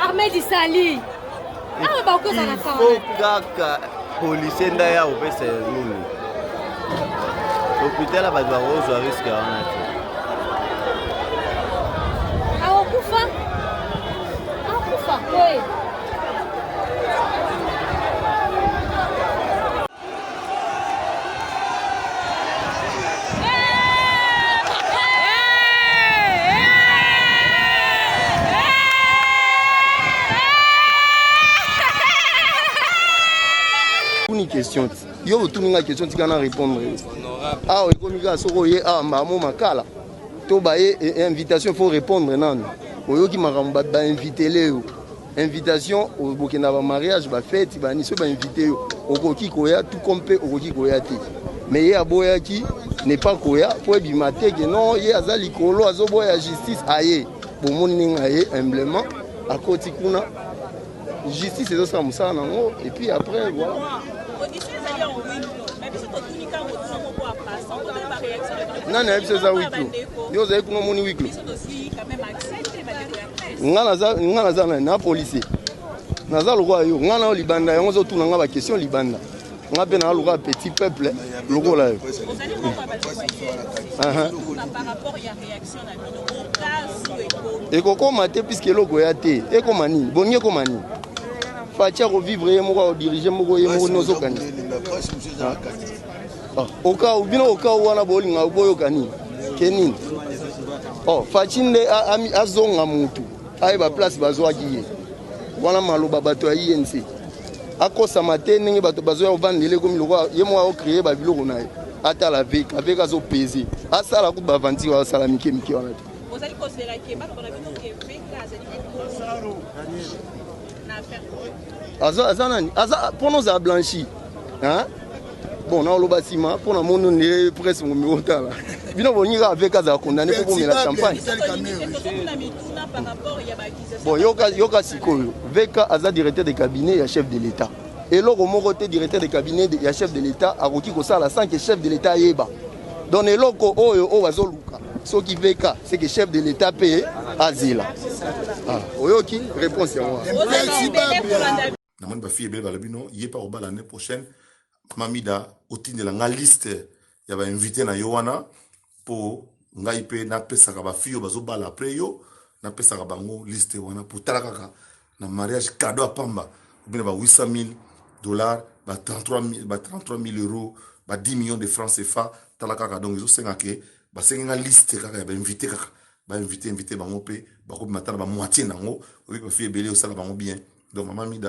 Ahmed Sali. Ah, bah, ça n'a pas. Kaka, policier ndaya opesa nini. Hôpital à Badwa Rose à risque à un. Ah, Okufa. Ah, Okufa. Oui. Une question. Yo tout une question tu can répondre. Ah oui, comme ça soko ye ah mamo makala. To baye invitation faut répondre nan. Oyo ki makamba ba inviter leo. Invitation au Burkina ba mariage ba fête ba ni so ba inviter yo. Okoki koya tout compé okoki koya te. Mais ye aboya ki n'est pas koya pour bimate que non ye azali kolo azoboya justice aye. Bon mon ninga ye humblement à côté kuna justice c'est ça musa nango et puis après voilà. Non, non, c'est ça, oui. Yo, vous avez comment mon week-end. Ngana na policier. Naza le roi yo, ngana libanda, on zo tuna ngaba question libanda. Ngabe na le roi petit peuple, logo là. Par rapport à la réaction na bino au cas et koko maté puisque logo ya té. Et comment ni? Bonye comment ni? Fatia revivre ye moko diriger moko ye moko nozo kani. Au cas où bien au cas où on a bowling à boyo kani kenin oh fachinde azonga mutu aiba place bazwa kiye wana maloba bato ya INC akosa matene bato bazwa ovandele comme le roi ye moi au créer ba biloko na ata la veka avec azo peser asala ku bavanti wa sala mike mike wana vous allez considérer que ba on a vu que veka azali na affaire azanani aza pour nous a blanchi hein. Bon, on a le bâtiment pour le monde on presque au milieu là. Bino bonira avec à condamné pour mettre la champagne. Bon, yoka sikoyo. Veka aza directeur de cabinet et chef de l'État. Et là, au côté directeur de cabinet et chef de l'État, a roki ko sala sans que chef de l'État yeba. Donc les locaux o bazoluka. Ce qui veka, c'est que chef de l'État paye asile. Ah, oyoki réponse à moi. Namon ba fille belle balabino, yé pas au bal l'année prochaine. Mamida otinde la liste ya ba invité na yowana pour ngai pe na pesa ka ba fio bazo bala après yo na pesa ka bango liste wana pour talaka na mariage cadeau à pamba bien ba $800,000 ba 33,000 euros ba 10 millions de francs CFA talaka donc ils ont 5 ke ba 5 liste ka ba invité ka ba invité bango pe ba ko matana ba moitié nango ba fille belé au sala bango bien donc mamida